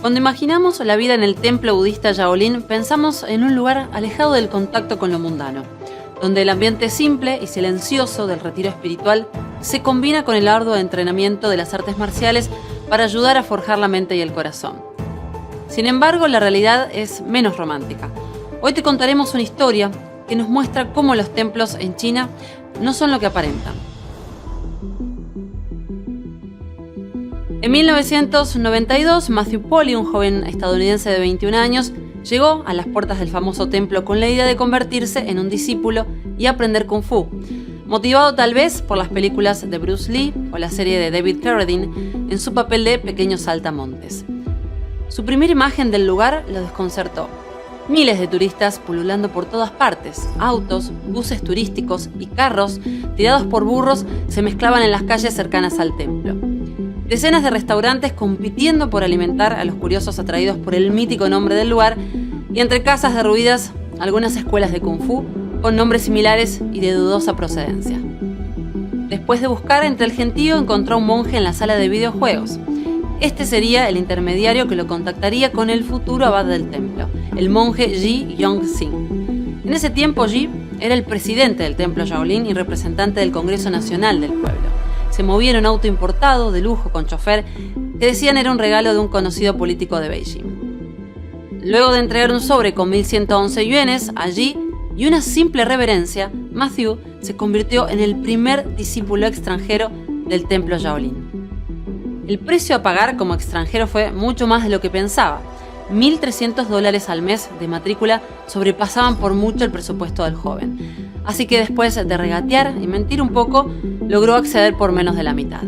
Cuando imaginamos la vida en el templo budista Shaolin, pensamos en un lugar alejado del contacto con lo mundano, donde el ambiente simple y silencioso del retiro espiritual se combina con el arduo entrenamiento de las artes marciales para ayudar a forjar la mente y el corazón. Sin embargo, la realidad es menos romántica. Hoy te contaremos una historia que nos muestra cómo los templos en China no son lo que aparentan. En 1992, Matthew Polly, un joven estadounidense de 21 años, llegó a las puertas del famoso templo con la idea de convertirse en un discípulo y aprender Kung Fu, motivado tal vez por las películas de Bruce Lee o la serie de David Carradine en su papel de pequeño saltamontes. Su primera imagen del lugar lo desconcertó. Miles de turistas pululando por todas partes, autos, buses turísticos y carros tirados por burros se mezclaban en las calles cercanas al templo. Decenas de restaurantes compitiendo por alimentar a los curiosos atraídos por el mítico nombre del lugar, y entre casas derruidas, algunas escuelas de Kung Fu con nombres similares y de dudosa procedencia. Después de buscar entre el gentío, encontró a un monje en la sala de videojuegos. Este sería el intermediario que lo contactaría con el futuro abad del templo, el monje Ji Yong-Sing. En ese tiempo, Ji era el presidente del templo Shaolin y representante del Congreso Nacional del pueblo. Se movía en un auto importado, de lujo, con chofer, que decían era un regalo de un conocido político de Beijing. Luego de entregar un sobre con 1.111 yuanes allí y una simple reverencia, Matthew se convirtió en el primer discípulo extranjero del templo Shaolin. El precio a pagar como extranjero fue mucho más de lo que pensaba. $1.300 al mes de matrícula sobrepasaban por mucho el presupuesto del joven. Así que después de regatear y mentir un poco, logró acceder por menos de la mitad.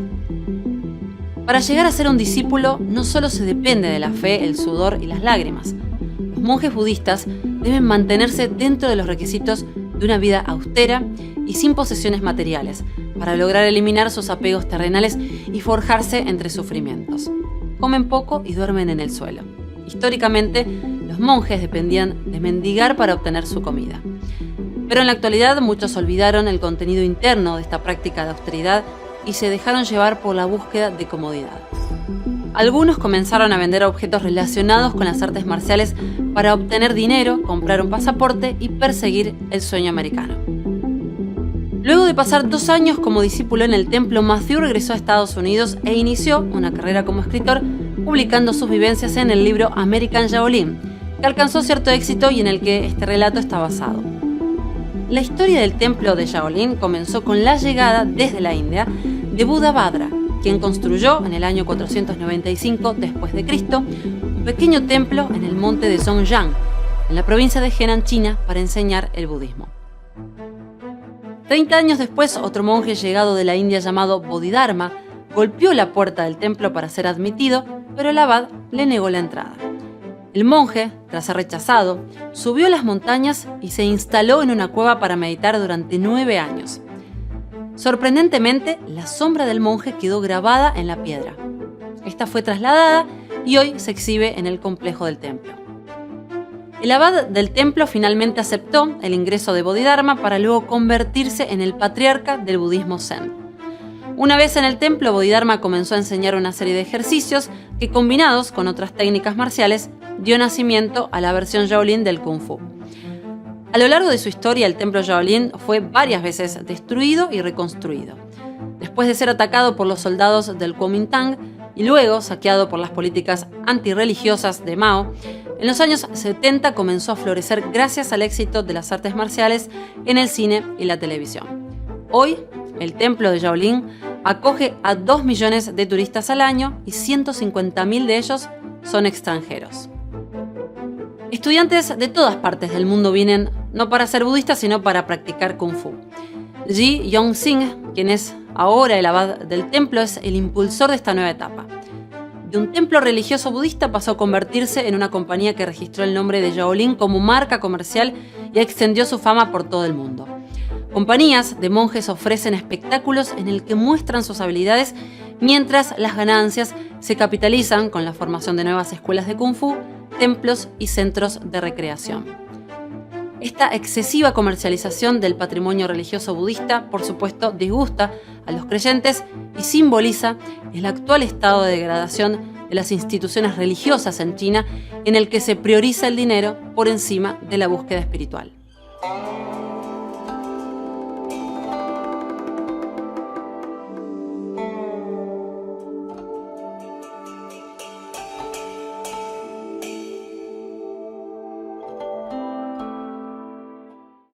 Para llegar a ser un discípulo, no solo se depende de la fe, el sudor y las lágrimas. Los monjes budistas deben mantenerse dentro de los requisitos de una vida austera y sin posesiones materiales, para lograr eliminar sus apegos terrenales y forjarse entre sufrimientos. Comen poco y duermen en el suelo. Históricamente, los monjes dependían de mendigar para obtener su comida. Pero en la actualidad muchos olvidaron el contenido interno de esta práctica de austeridad y se dejaron llevar por la búsqueda de comodidad. Algunos comenzaron a vender objetos relacionados con las artes marciales para obtener dinero, comprar un pasaporte y perseguir el sueño americano. Luego de pasar 2 años como discípulo en el templo, Matthew regresó a Estados Unidos e inició una carrera como escritor, publicando sus vivencias en el libro American Shaolin, que alcanzó cierto éxito y en el que este relato está basado. La historia del templo de Shaolin comenzó con la llegada desde la India de Buddhabhadra, quien construyó en el año 495 después de Cristo un pequeño templo en el monte de Zhongjiang, en la provincia de Henan, China, para enseñar el budismo. 30 años después, otro monje llegado de la India llamado Bodhidharma golpeó la puerta del templo para ser admitido, pero el abad le negó la entrada. El monje, tras ser rechazado, subió a las montañas y se instaló en una cueva para meditar durante 9 años. Sorprendentemente, la sombra del monje quedó grabada en la piedra. Esta fue trasladada y hoy se exhibe en el complejo del templo. El abad del templo finalmente aceptó el ingreso de Bodhidharma para luego convertirse en el patriarca del budismo Zen. Una vez en el templo, Bodhidharma comenzó a enseñar una serie de ejercicios que, combinados con otras técnicas marciales, dio nacimiento a la versión Shaolin del Kung Fu. A lo largo de su historia, el templo Shaolin fue varias veces destruido y reconstruido. Después de ser atacado por los soldados del Kuomintang y luego saqueado por las políticas antirreligiosas de Mao, en los años 70 comenzó a florecer gracias al éxito de las artes marciales en el cine y la televisión. Hoy, el templo de Shaolin acoge a 2 millones de turistas al año y 150.000 de ellos son extranjeros. Estudiantes de todas partes del mundo vienen no para ser budistas, sino para practicar Kung Fu. Ji Yong-Sing, quien es ahora el abad del templo, es el impulsor de esta nueva etapa. De un templo religioso budista pasó a convertirse en una compañía que registró el nombre de Shaolin como marca comercial y extendió su fama por todo el mundo. Compañías de monjes ofrecen espectáculos en el que muestran sus habilidades, mientras las ganancias se capitalizan con la formación de nuevas escuelas de Kung Fu, templos y centros de recreación. Esta excesiva comercialización del patrimonio religioso budista, por supuesto, disgusta a los creyentes y simboliza el actual estado de degradación de las instituciones religiosas en China, en el que se prioriza el dinero por encima de la búsqueda espiritual.